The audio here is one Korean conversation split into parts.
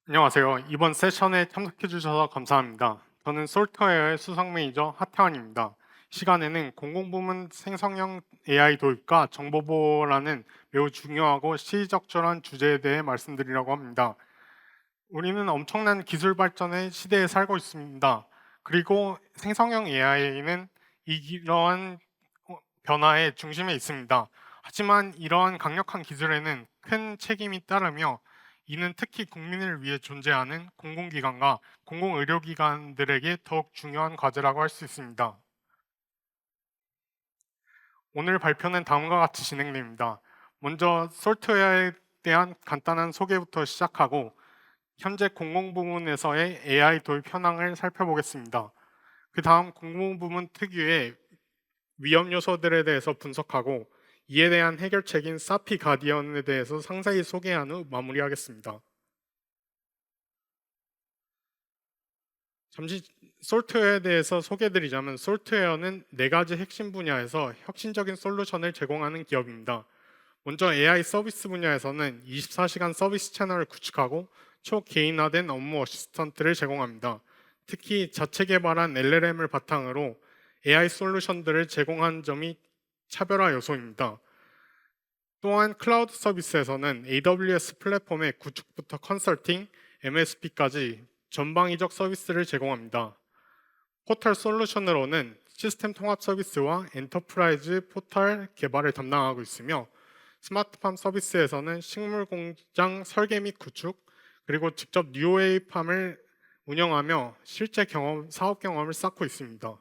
안녕하세요. 이번 세션에 참석해 주셔서 감사합니다. 저는 솔트웨어의 수석 매니저 하태환입니다. 시간에는 공공부문 생성형 AI 도입과 정보보호라는 매우 중요하고 시의적절한 주제에 대해 말씀드리려고 합니다. 우리는 엄청난 기술 발전의 시대에 살고 있습니다. 그리고 생성형 AI는 이러한 변화의 중심에 있습니다. 하지만 이러한 강력한 기술에는 큰 책임이 따르며 이는 특히 국민을 위해 존재하는 공공기관과 공공의료기관들에게 더욱 중요한 과제라고 할 수 있습니다. 오늘 발표는 다음과 같이 진행됩니다. 먼저 소프트웨어에 대한 간단한 소개부터 시작하고 현재 공공부문에서의 AI 도입 현황을 살펴보겠습니다. 그 다음 공공부문 특유의 위험 요소들에 대해서 분석하고 이에 대한 해결책인 사피 가디언에 대해서 상세히 소개한 후 마무리하겠습니다. 잠시 솔트웨어에 대해서 소개드리자면 솔트웨어는 네 가지 핵심 분야에서 혁신적인 솔루션을 제공하는 기업입니다. 먼저 AI 서비스 분야에서는 24시간 서비스 채널을 구축하고 초개인화된 업무 어시스턴트를 제공합니다. 특히 자체 개발한 LLM을 바탕으로 AI 솔루션들을 제공한 점이 차별화 요소입니다. 또한 클라우드 서비스에서는 AWS 플랫폼의 구축부터 컨설팅, MSP까지 전방위적 서비스를 제공합니다. 포털 솔루션으로는 시스템 통합 서비스와 엔터프라이즈 포털 개발을 담당하고 있으며 스마트팜 서비스에서는 식물 공장 설계 및 구축, 그리고 직접 뉴웨이 팜을 운영하며 실제 사업 경험을 쌓고 있습니다.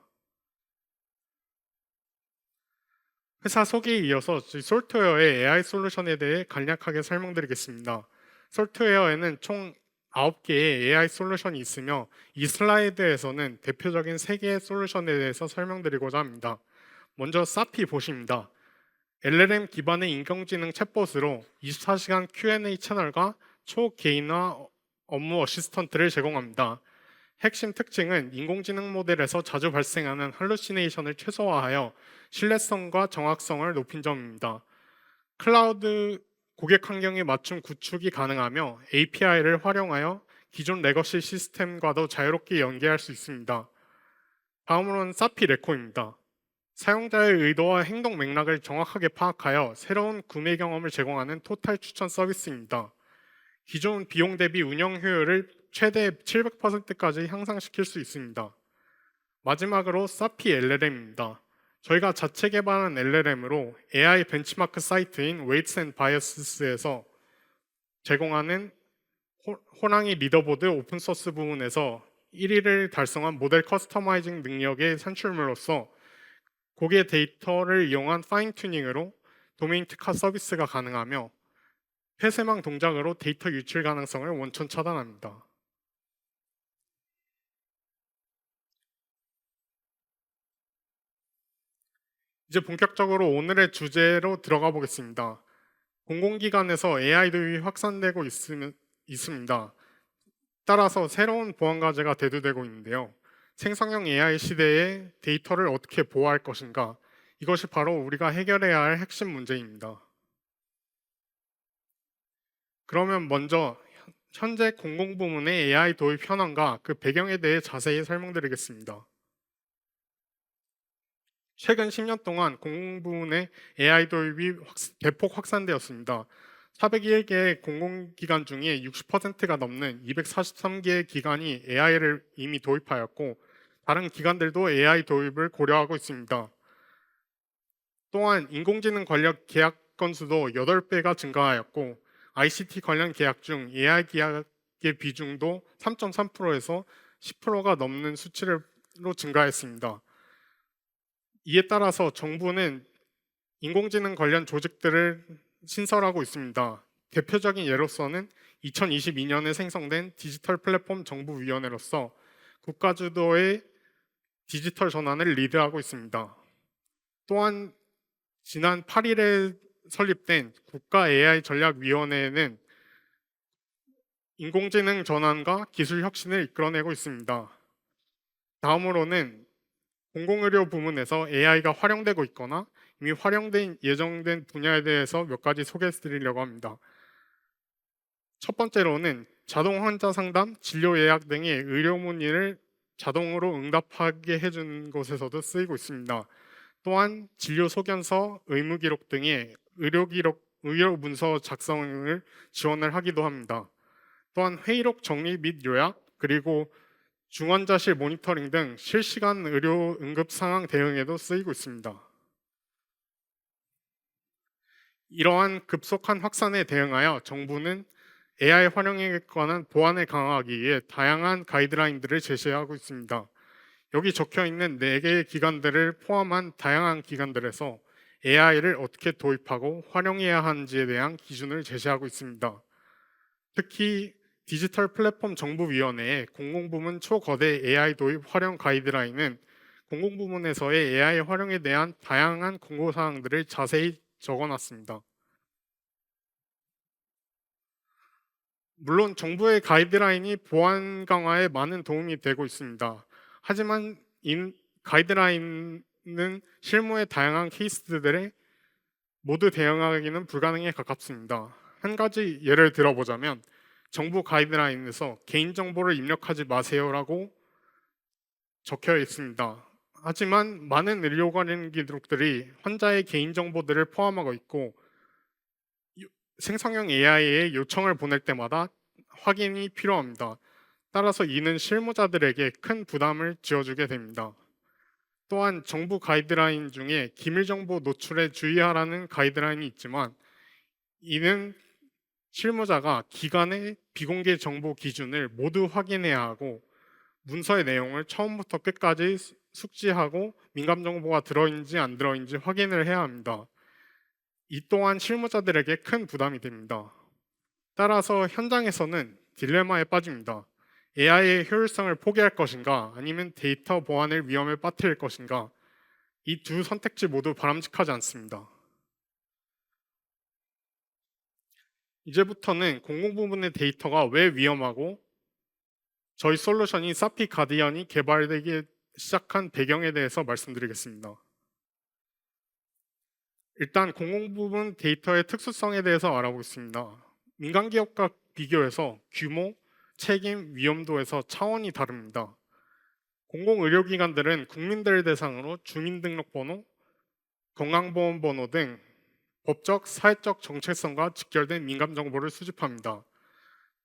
회사 소개에 이어서 솔트웨어의 AI 솔루션에 대해 간략하게 설명드리겠습니다. 솔트웨어에는 총 9개의 AI 솔루션이 있으며 이 슬라이드에서는 대표적인 3개의 솔루션에 대해서 설명드리고자 합니다. 먼저 사피 보시입니다. LLM 기반의 인工지능 챗봇으로 24시간 Q&A 채널과 초개인화 업무 어시스턴트를 제공합니다. 핵심 특징은 인공지능 모델에서 자주 발생하는 할루시네이션을 최소화하여 신뢰성과 정확성을 높인 점입니다. 클라우드 고객 환경에 맞춤 구축이 가능하며 API를 활용하여 기존 레거시 시스템과도 자유롭게 연계할 수 있습니다. 다음으로는 사피 레코입니다. 사용자의 의도와 행동 맥락을 정확하게 파악하여 새로운 구매 경험을 제공하는 토탈 추천 서비스입니다. 기존 비용 대비 운영 효율을 최대 700%까지 향상시킬 수 있습니다. 마지막으로 사피 LLM입니다. 저희가 자체 개발한 LLM으로 AI 벤치마크 사이트인 Weights and Biases에서 제공하는 호랑이 리더보드 오픈소스 부문에서 1위를 달성한 모델 커스터마이징 능력의 산출물로서 고객 데이터를 이용한 파인 튜닝으로 도메인 특화 서비스가 가능하며 폐쇄망 동작으로 데이터 유출 가능성을 원천 차단합니다. 이제 본격적으로 오늘의 주제로 들어가 보겠습니다. 공공기관에서 AI 도입이 확산되고 있습니다. 따라서 새로운 보안 과제가 대두되고 있는데요. 생성형 AI 시대에 데이터를 어떻게 보호할 것인가? 이것이 바로 우리가 해결해야 할 핵심 문제입니다. 그러면 먼저 현재 공공부문의 AI 도입 현황과 그 배경에 대해 자세히 설명드리겠습니다. 최근 10년 동안 공공부문의 AI 도입이 대폭 확산되었습니다. 401개의 공공기관 중에 60%가 넘는 243개의 기관이 AI를 이미 도입하였고, 다른 기관들도 AI 도입을 고려하고 있습니다. 또한 인공지능 관련 계약 건수도 8배가 증가하였고, ICT 관련 계약 중 AI 계약의 비중도 3.3%에서 10%가 넘는 수치로 증가했습니다. 이에 따라서 정부는 인공지능 관련 조직들을 신설하고 있습니다. 대표적인 예로서는 2022년에 생성된 디지털 플랫폼 정부위원회로서 국가주도의 디지털 전환을 리드하고 있습니다. 또한 지난 8일에 설립된 국가 AI 전략위원회는 인공지능 전환과 기술 혁신을 이끌어내고 있습니다. 다음으로는 공공의료 부문에서 AI가 활용되고 있거나 이미 활용된 예정된 분야에 대해서 몇 가지 소개해 드리려고 합니다. 첫 번째로는 자동 환자 상담, 진료 예약 등의 의료 문의를 자동으로 응답하게 해주는 곳에서도 쓰이고 있습니다. 또한 진료 소견서, 의무 기록 등의 의료 문서 작성을 지원을 하기도 합니다. 또한 회의록 정리 및 요약, 그리고 중환자실 모니터링 등 실시간 의료 응급 상황 대응에도 쓰이고 있습니다. 이러한 급속한 확산에 대응하여 정부는 AI 활용에 관한 보안을 강화하기 위해 다양한 가이드라인들을 제시하고 있습니다. 여기 적혀 있는 4개의 기관들을 포함한 다양한 기관들에서 AI를 어떻게 도입하고 활용해야 하는지에 대한 기준을 제시하고 있습니다. 특히 디지털 플랫폼 정부위원회의 공공부문 초거대 AI 도입 활용 가이드라인은 공공부문에서의 AI 활용에 대한 다양한 공고사항들을 자세히 적어놨습니다. 물론 정부의 가이드라인이 보안 강화에 많은 도움이 되고 있습니다. 하지만 이 가이드라인은 실무의 다양한 케이스들에 모두 대응하기는 불가능에 가깝습니다. 한 가지 예를 들어보자면 정부 가이드라인에서 개인정보를 입력하지 마세요라고 적혀 있습니다. 하지만 많은 의료관련 기록들이 환자의 개인정보들을 포함하고 있고 생성형 AI에 요청을 보낼 때마다 확인이 필요합니다. 따라서 이는 실무자들에게 큰 부담을 지어주게 됩니다. 또한 정부 가이드라인 중에 기밀정보 노출에 주의하라는 가이드라인이 있지만 이는 실무자가 기관의 비공개 정보 기준을 모두 확인해야 하고 문서의 내용을 처음부터 끝까지 숙지하고 민감 정보가 들어있는지 안 들어있는지 확인을 해야 합니다. 이 또한 실무자들에게 큰 부담이 됩니다. 따라서 현장에서는 딜레마에 빠집니다. AI의 효율성을 포기할 것인가 아니면 데이터 보안을 위험에 빠뜨릴 것인가 이 두 선택지 모두 바람직하지 않습니다. 이제부터는 공공부문의 데이터가 왜 위험하고 저희 솔루션이 사피 가디언이 개발되기 시작한 배경에 대해서 말씀드리겠습니다. 일단 공공부문 데이터의 특수성에 대해서 알아보겠습니다. 민간기업과 비교해서 규모, 책임, 위험도에서 차원이 다릅니다. 공공의료기관들은 국민들 대상으로 주민등록번호, 건강보험번호 등 법적, 사회적 정체성과 직결된 민감정보를 수집합니다.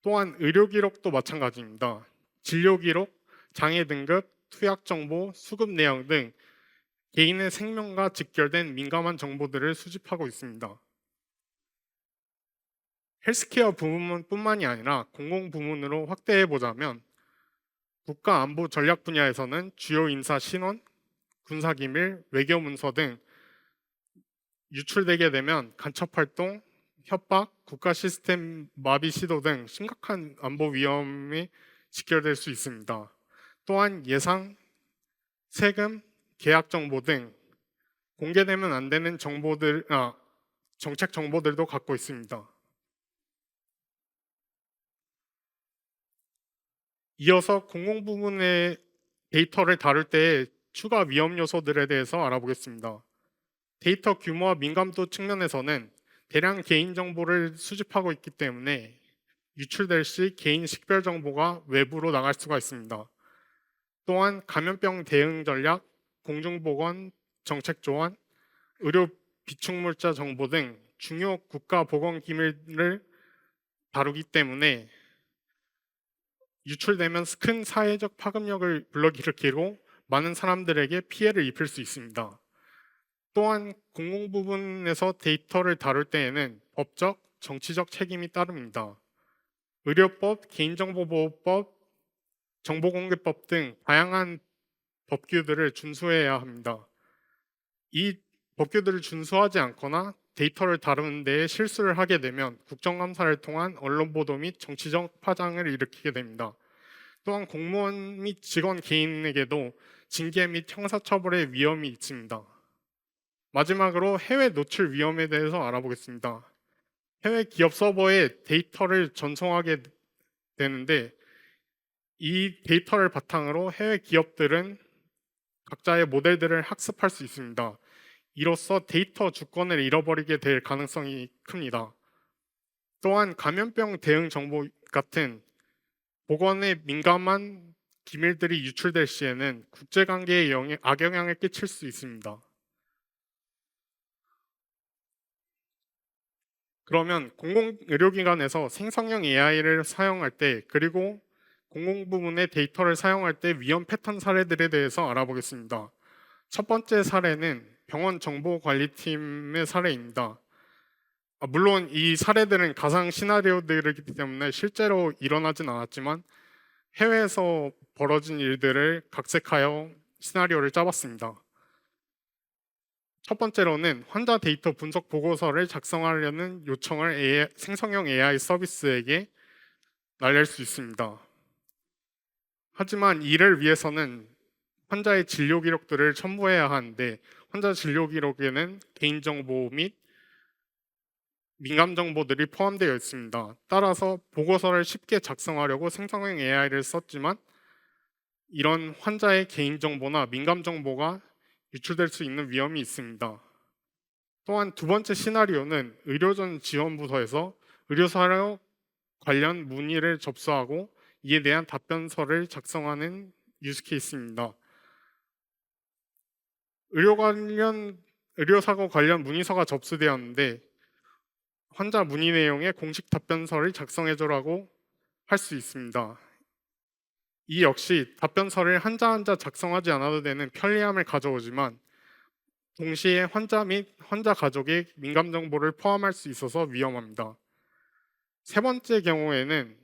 또한 의료기록도 마찬가지입니다. 진료기록, 장애등급, 투약정보, 수급내역 등 개인의 생명과 직결된 민감한 정보들을 수집하고 있습니다. 헬스케어 부문뿐만이 아니라 공공부문으로 확대해보자면 국가안보 전략 분야에서는 주요 인사 신원, 군사기밀, 외교문서 등 유출되게 되면 간첩활동, 협박, 국가 시스템 마비 시도 등 심각한 안보 위험이 직결될 수 있습니다. 또한 예상, 세금, 계약 정보 등 공개되면 안 되는 정책 정보들도 갖고 있습니다. 이어서 공공부문의 데이터를 다룰 때의 추가 위험 요소들에 대해서 알아보겠습니다. 데이터 규모와 민감도 측면에서는 대량 개인정보를 수집하고 있기 때문에 유출될 시 개인 식별 정보가 외부로 나갈 수가 있습니다. 또한 감염병 대응 전략, 공중보건, 정책 조언, 의료 비축물자 정보 등 중요 국가 보건 기밀을 다루기 때문에 유출되면 큰 사회적 파급력을 불러일으키고 많은 사람들에게 피해를 입힐 수 있습니다. 또한 공공부문에서 데이터를 다룰 때에는 법적, 정치적 책임이 따릅니다. 의료법, 개인정보보호법, 정보공개법 등 다양한 법규들을 준수해야 합니다. 이 법규들을 준수하지 않거나 데이터를 다루는 데에 실수를 하게 되면 국정감사를 통한 언론 보도 및 정치적 파장을 일으키게 됩니다. 또한 공무원 및 직원 개인에게도 징계 및 형사처벌의 위험이 있습니다. 마지막으로 해외 노출 위험에 대해서 알아보겠습니다. 해외 기업 서버에 데이터를 전송하게 되는데 이 데이터를 바탕으로 해외 기업들은 각자의 모델들을 학습할 수 있습니다. 이로써 데이터 주권을 잃어버리게 될 가능성이 큽니다. 또한 감염병 대응 정보 같은 보건에 민감한 기밀들이 유출될 시에는 국제관계에 악영향을 끼칠 수 있습니다. 그러면 공공의료기관에서 생성형 AI를 사용할 때 그리고 공공부문의 데이터를 사용할 때 위험 패턴 사례들에 대해서 알아보겠습니다. 첫 번째 사례는 병원 정보관리팀의 사례입니다. 물론 이 사례들은 가상 시나리오들이기 때문에 실제로 일어나진 않았지만 해외에서 벌어진 일들을 각색하여 시나리오를 짜봤습니다. 첫 번째로는 환자 데이터 분석 보고서를 작성하려는 요청을 생성형 AI 서비스에게 날릴 수 있습니다. 하지만 이를 위해서는 환자의 진료 기록들을 첨부해야 하는데 환자 진료 기록에는 개인정보 및 민감 정보들이 포함되어 있습니다. 따라서 보고서를 쉽게 작성하려고 생성형 AI를 썼지만 이런 환자의 개인정보나 민감 정보가 유출될 수 있는 위험이 있습니다. 또한 두 번째 시나리오는 의료전 지원부서에서 의료사료 관련 문의를 접수하고 이에 대한 답변서를 작성하는 유스케이스입니다. 의료사고 관련 문의서가 접수되었는데 환자 문의 내용에 공식 답변서를 작성해줘라고 할 수 있습니다. 이 역시 답변서를 한자 한자 작성하지 않아도 되는 편리함을 가져오지만 동시에 환자 및 환자 가족의 민감 정보를 포함할 수 있어서 위험합니다. 세 번째 경우에는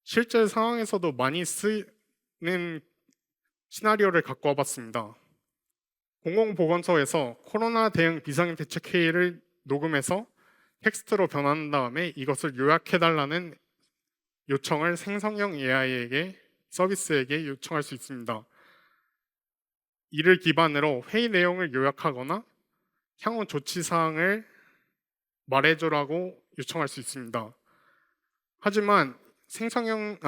실제 상황에서도 많이 쓰는 시나리오를 갖고 와봤습니다. 공공보건소에서 코로나 대응 비상대책회의를 녹음해서 텍스트로 변환한 다음에 이것을 요약해달라는 요청을 생성형 AI에게 서비스에게 요청할 수 있습니다. 이를 기반으로 회의 내용을 요약하거나 향후 조치 사항을 말해줘라고 요청할 수 있습니다. 하지만 생성형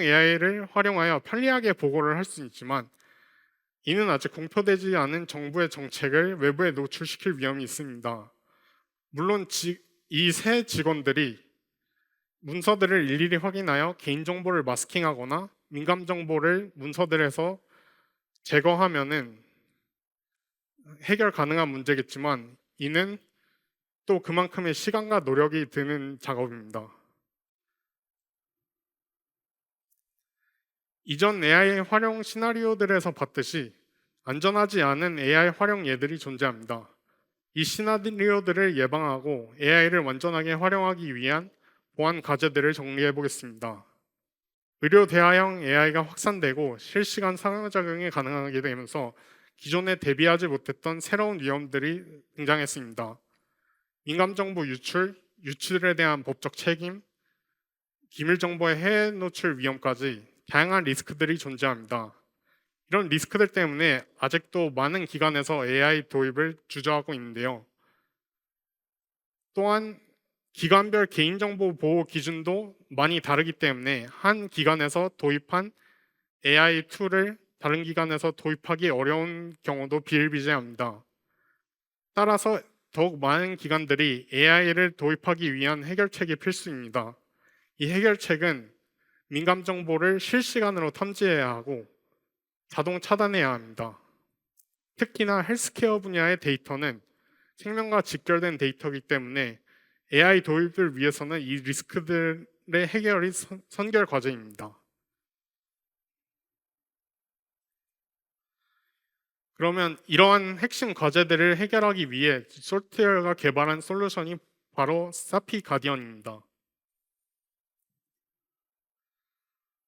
AI를 활용하여 편리하게 보고를 할 수 있지만 이는 아직 공표되지 않은 정부의 정책을 외부에 노출시킬 위험이 있습니다. 물론 이 세 직원들이 문서들을 일일이 확인하여 개인정보를 마스킹하거나 민감 정보를 문서들에서 제거하면은 해결 가능한 문제겠지만 이는 또 그만큼의 시간과 노력이 드는 작업입니다. 이전 AI 활용 시나리오들에서 봤듯이 안전하지 않은 AI 활용 예들이 존재합니다. 이 시나리오들을 예방하고 AI를 완전하게 활용하기 위한 보안 과제들을 정리해 보겠습니다. 의료 대화형 AI가 확산되고 실시간 상호작용이 가능하게 되면서 기존에 대비하지 못했던 새로운 위험들이 등장했습니다. 민감정보 유출에 대한 법적 책임, 기밀정보의 해외 노출 위험까지 다양한 리스크들이 존재합니다. 이런 리스크들 때문에 아직도 많은 기관에서 AI 도입을 주저하고 있는데요. 또한 기관별 개인정보 보호 기준도 많이 다르기 때문에 한 기관에서 도입한 AI 툴을 다른 기관에서 도입하기 어려운 경우도 비일비재합니다. 따라서 더욱 많은 기관들이 AI를 도입하기 위한 해결책이 필수입니다. 이 해결책은 민감 정보를 실시간으로 탐지해야 하고 자동 차단해야 합니다. 특히나 헬스케어 분야의 데이터는 생명과 직결된 데이터이기 때문에 AI 도입을 위해서는 이 리스크들의 해결이 선결 과제입니다. 그러면 이러한 핵심 과제들을 해결하기 위해 솔트웨어가 개발한 솔루션이 바로 사피 가디언입니다.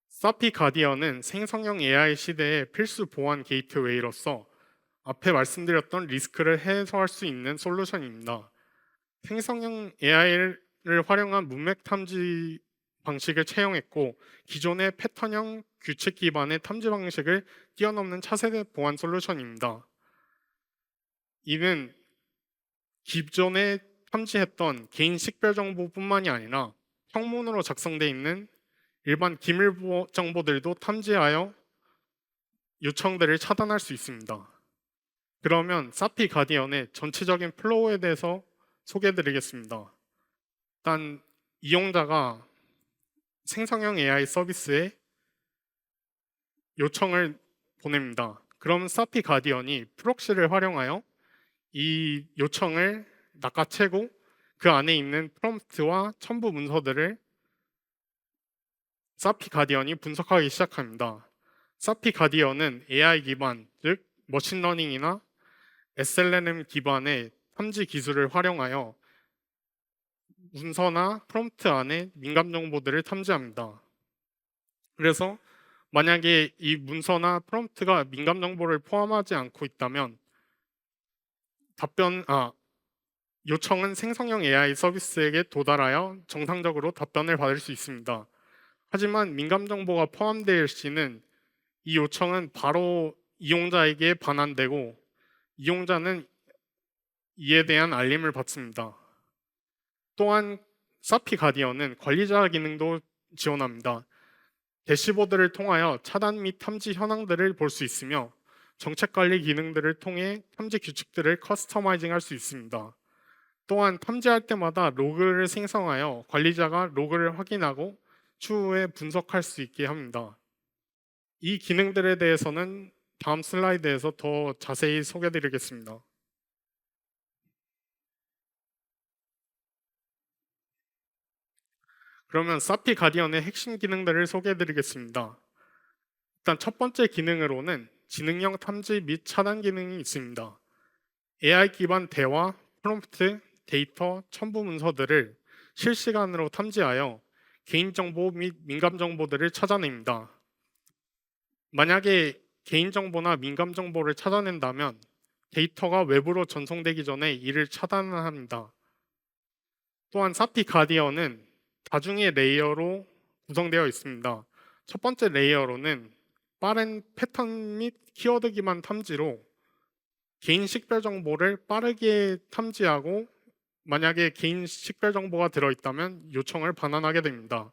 사피 가디언은 생성형 AI 시대의 필수 보안 게이트웨이로서 앞에 말씀드렸던 리스크를 해소할 수 있는 솔루션입니다. 생성형 AI를 활용한 문맥 탐지 방식을 채용했고 기존의 패턴형 규칙 기반의 탐지 방식을 뛰어넘는 차세대 보안 솔루션입니다. 이는 기존에 탐지했던 개인 식별 정보뿐만이 아니라 형문으로 작성되어 있는 일반 기밀 정보들도 탐지하여 요청들을 차단할 수 있습니다. 그러면 사피 가디언의 전체적인 플로우에 대해서 소개해드리겠습니다. 일단 이용자가 생성형 AI 서비스에 요청을 보냅니다. 그럼 사피 가디언이 프록시를 활용하여 이 요청을 낚아채고 그 안에 있는 프롬프트와 첨부 문서들을 사피 가디언이 분석하기 시작합니다. 사피 가디언은 AI 기반, 즉 머신러닝이나 SLM 기반의 탐지 기술을 활용하여 문서나 프롬프트 안에 민감 정보들을 탐지합니다. 그래서 만약에 이 문서나 프롬프트가 민감 정보를 포함하지 않고 있다면 요청은 생성형 AI 서비스에게 도달하여 정상적으로 답변을 받을 수 있습니다. 하지만 민감 정보가 포함될 시는 이 요청은 바로 이용자에게 반환되고 이용자는 이에 대한 알림을 받습니다. 또한 사피 가디언은 관리자 기능도 지원합니다. 대시보드를 통하여 차단 및 탐지 현황들을 볼 수 있으며 정책 관리 기능들을 통해 탐지 규칙들을 커스터마이징 할 수 있습니다. 또한 탐지할 때마다 로그를 생성하여 관리자가 로그를 확인하고 추후에 분석할 수 있게 합니다. 이 기능들에 대해서는 다음 슬라이드에서 더 자세히 소개해드리겠습니다. 그러면 사피 가디언의 핵심 기능들을 소개해드리겠습니다. 일단 첫 번째 기능으로는 지능형 탐지 및 차단 기능이 있습니다. AI 기반 대화, 프롬프트, 데이터, 첨부 문서들을 실시간으로 탐지하여 개인정보 및 민감정보들을 찾아냅니다. 만약에 개인정보나 민감정보를 찾아낸다면 데이터가 외부로 전송되기 전에 이를 차단합니다. 또한 사피 가디언은 다중의 레이어로 구성되어 있습니다. 첫 번째 레이어로는 빠른 패턴 및 키워드 기반 탐지로 개인 식별 정보를 빠르게 탐지하고 만약에 개인 식별 정보가 들어있다면 요청을 반환하게 됩니다.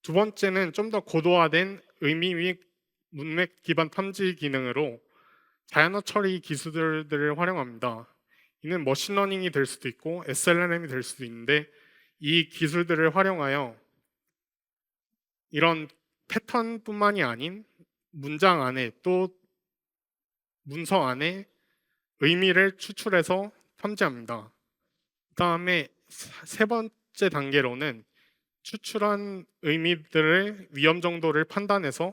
두 번째는 좀 더 고도화된 의미 및 문맥 기반 탐지 기능으로 자연어 처리 기술들을 활용합니다. 이는 머신러닝이 될 수도 있고 SLM이 될 수도 있는데 이 기술들을 활용하여 이런 패턴뿐만이 아닌 문장 안에 또 문서 안에 의미를 추출해서 탐지합니다. 그 다음에 세 번째 단계로는 추출한 의미들의 위험 정도를 판단해서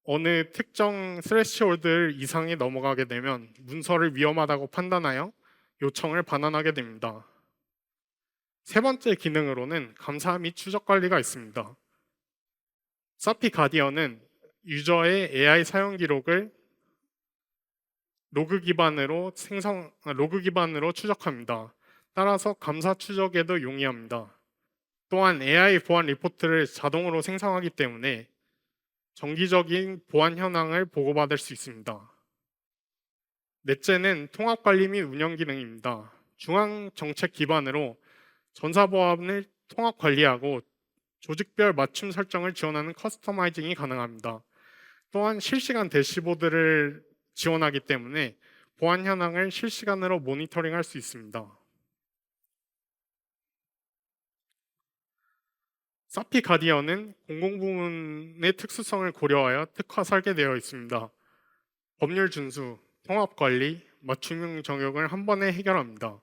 어느 특정 스레시홀드 이상이 넘어가게 되면 문서를 위험하다고 판단하여 요청을 반환하게 됩니다. 세 번째 기능으로는 감사 및 추적 관리가 있습니다. 사피 가디언은 유저의 AI 사용 기록을 로그 기반으로 추적합니다. 따라서 감사 추적에도 용이합니다. 또한 AI 보안 리포트를 자동으로 생성하기 때문에 정기적인 보안 현황을 보고받을 수 있습니다. 넷째는 통합 관리 및 운영 기능입니다. 중앙 정책 기반으로 전사 보안을 통합 관리하고 조직별 맞춤 설정을 지원하는 커스터마이징이 가능합니다. 또한 실시간 대시보드를 지원하기 때문에 보안 현황을 실시간으로 모니터링할 수 있습니다. 사피 가디언은 공공부문의 특수성을 고려하여 특화 설계되어 있습니다. 법률 준수, 통합 관리, 맞춤형 적용을 한 번에 해결합니다.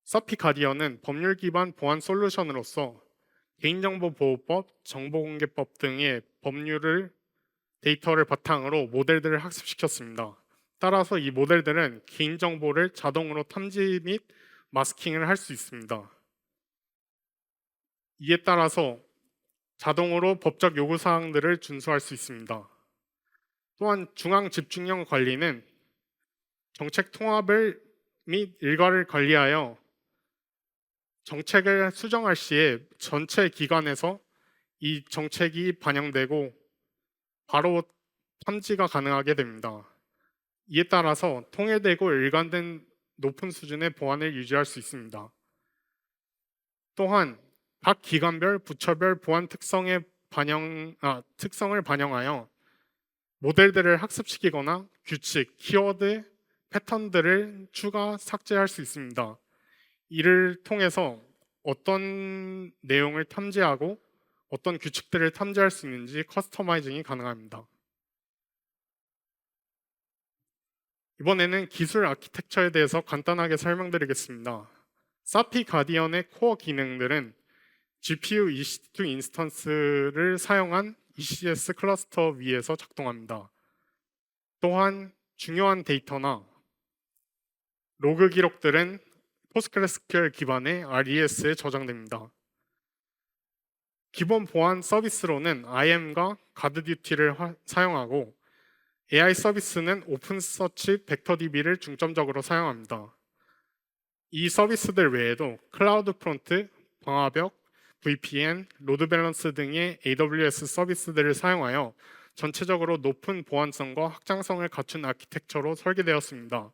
사피 가디언은 법률 기반 보안 솔루션으로서 개인정보보호법, 정보공개법 등의 법률을 데이터를 바탕으로 모델들을 학습시켰습니다. 따라서 이 모델들은 개인정보를 자동으로 탐지 및 마스킹을 할 수 있습니다. 이에 따라서 자동으로 법적 요구사항들을 준수할 수 있습니다. 또한 중앙 집중형 관리는 정책 통합을 및 일과를 관리하여 정책을 수정할 시에 전체 기관에서 이 정책이 반영되고 바로 탐지가 가능하게 됩니다. 이에 따라서 통일되고 일관된 높은 수준의 보안을 유지할 수 있습니다. 또한 각 기관별, 부처별 보안 특성을 반영하여 모델들을 학습시키거나 규칙, 키워드, 패턴들을 추가, 삭제할 수 있습니다. 이를 통해서 어떤 내용을 탐지하고 어떤 규칙들을 탐지할 수 있는지 커스터마이징이 가능합니다. 이번에는 기술 아키텍처에 대해서 간단하게 설명드리겠습니다. 사피 가디언의 코어 기능들은 GPU EC2 인스턴스를 사용한 ECS 클러스터 위에서 작동합니다. 또한 중요한 데이터나 로그 기록들은 포스트그레스QL 기반의 RES에 저장됩니다. 기본 보안 서비스로는 IAM과 가드듀티를 사용하고 AI 서비스는 오픈서치 벡터DB를 중점적으로 사용합니다. 이 서비스들 외에도 클라우드 프론트, 방화벽, VPN, 로드 밸런스 등의 AWS 서비스들을 사용하여 전체적으로 높은 보안성과 확장성을 갖춘 아키텍처로 설계되었습니다.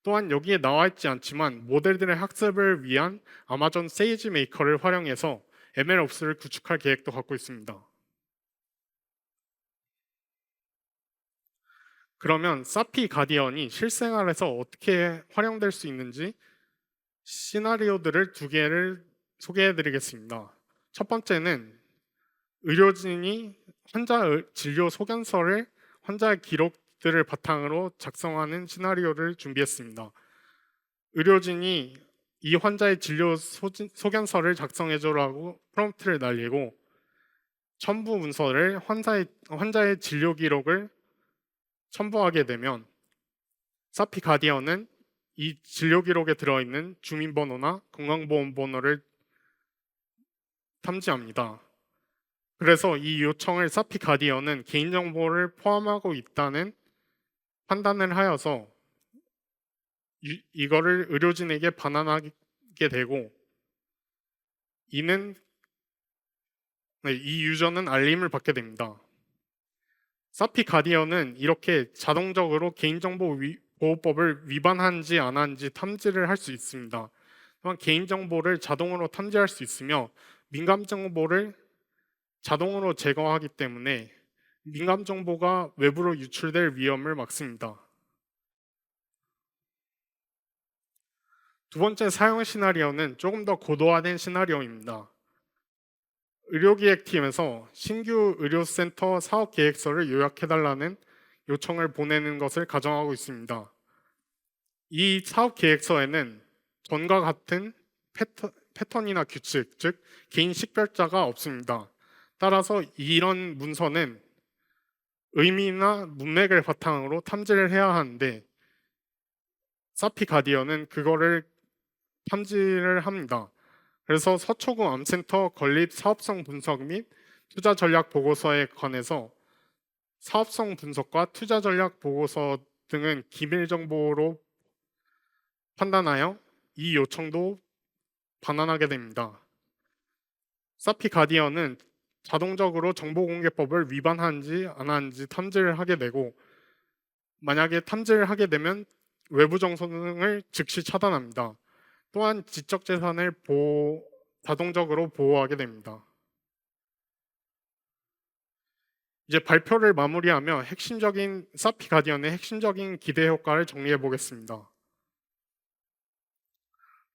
또한 여기에 나와 있지 않지만 모델들의 학습을 위한 아마존 세이지 메이커를 활용해서 MLOps를 구축할 계획도 갖고 있습니다. 그러면 사피 가디언이 실생활에서 어떻게 활용될 수 있는지 시나리오들을 2개를 소개해 드리겠습니다. 첫 번째는 의료진이 환자 진료 소견서를 환자의 기록들을 바탕으로 작성하는 시나리오를 준비했습니다. 의료진이 이 환자의 진료 소견서를 작성해줘라고 프롬프트를 날리고 첨부 문서를 환자의 진료 기록을 첨부하게 되면 사피 가디언은 이 진료 기록에 들어있는 주민번호나 건강보험번호를 탐지합니다. 그래서 이 요청을 사피 가디언은 개인정보를 포함하고 있다는 판단을 하여서 이거를 의료진에게 반환하게 되고 이 유저는 알림을 받게 됩니다. 사피 가디언은 이렇게 자동적으로 개인정보 보호법을 위반한지 안 한지 탐지를 할 수 있습니다. 또한 개인정보를 자동으로 탐지할 수 있으며 민감 정보를 자동으로 제거하기 때문에 민감 정보가 외부로 유출될 위험을 막습니다. 두 번째 사용 시나리오는 조금 더 고도화된 시나리오입니다. 의료기획팀에서 신규 의료센터 사업 계획서를 요약해달라는 요청을 보내는 것을 가정하고 있습니다. 이 사업 계획서에는 전과 같은 패턴이나 규칙, 즉 개인 식별자가 없습니다. 따라서 이런 문서는 의미나 문맥을 바탕으로 탐지를 해야 하는데 사피 가디언은 그거를 탐지를 합니다. 그래서 서초구 암센터 건립 사업성 분석 및 투자 전략 보고서에 관해서 사업성 분석과 투자 전략 보고서 등은 기밀 정보로 판단하여 이 요청도 반환하게 됩니다. 사피 가디언은 자동적으로 정보공개법을 위반하는지 안 하는지 탐지를 하게 되고 만약에 탐지를 하게 되면 외부 정보를 즉시 차단합니다. 또한 지적재산을 자동적으로 보호하게 됩니다. 이제 발표를 마무리하며 사피 가디언의 핵심적인 기대 효과를 정리해 보겠습니다.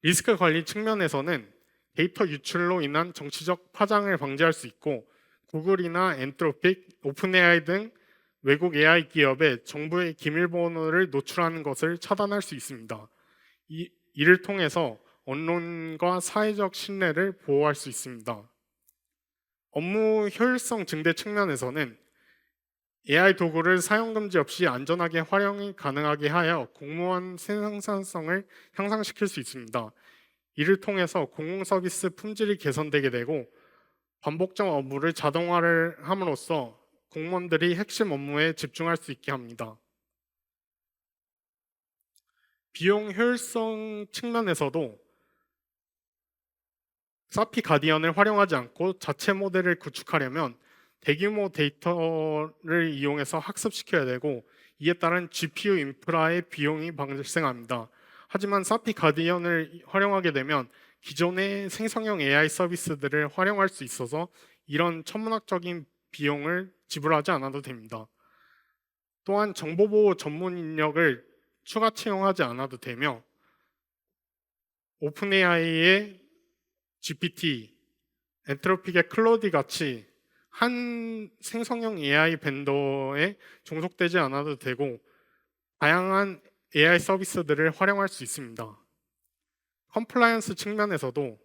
리스크 관리 측면에서는 데이터 유출로 인한 정치적 파장을 방지할 수 있고 구글이나 엔트로픽, 오픈AI 등 외국 AI 기업에 정부의 기밀번호를 노출하는 것을 차단할 수 있습니다. 이를 통해서 언론과 사회적 신뢰를 보호할 수 있습니다. 업무 효율성 증대 측면에서는 AI 도구를 사용 금지 없이 안전하게 활용이 가능하게 하여 공무원 생산성을 향상시킬 수 있습니다. 이를 통해서 공공 서비스 품질이 개선되게 되고 반복적 업무를 자동화를 함으로써 공무원들이 핵심 업무에 집중할 수 있게 합니다. 비용 효율성 측면에서도 사피 가디언을 활용하지 않고 자체 모델을 구축하려면 대규모 데이터를 이용해서 학습시켜야 되고 이에 따른 GPU 인프라의 비용이 발생합니다. 하지만 사피 가디언을 활용하게 되면 기존의 생성형 AI 서비스들을 활용할 수 있어서 이런 천문학적인 비용을 지불하지 않아도 됩니다. 또한 정보보호 전문 인력을 추가 채용하지 않아도 되며 오픈AI의 GPT, 엔트로픽의 클로디 같이 한 생성형 AI 벤더에 종속되지 않아도 되고 다양한 AI 서비스들을 활용할 수 있습니다. 컴플라이언스 측면에서도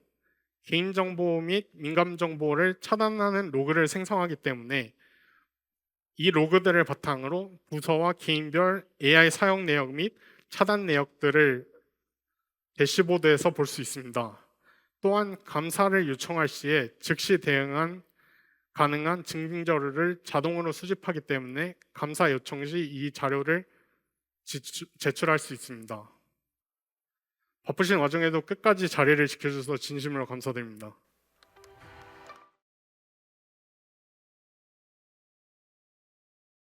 개인정보 및 민감정보를 차단하는 로그를 생성하기 때문에 이 로그들을 바탕으로 부서와 개인별 AI 사용 내역 및 차단 내역들을 대시보드에서 볼 수 있습니다. 또한 감사를 요청할 시에 즉시 대응한 가능한 증빙 자료를 자동으로 수집하기 때문에 감사 요청 시 이 자료를 제출할 수 있습니다. 바쁘신 와중에도 끝까지 자리를 지켜주셔서 진심으로 감사드립니다.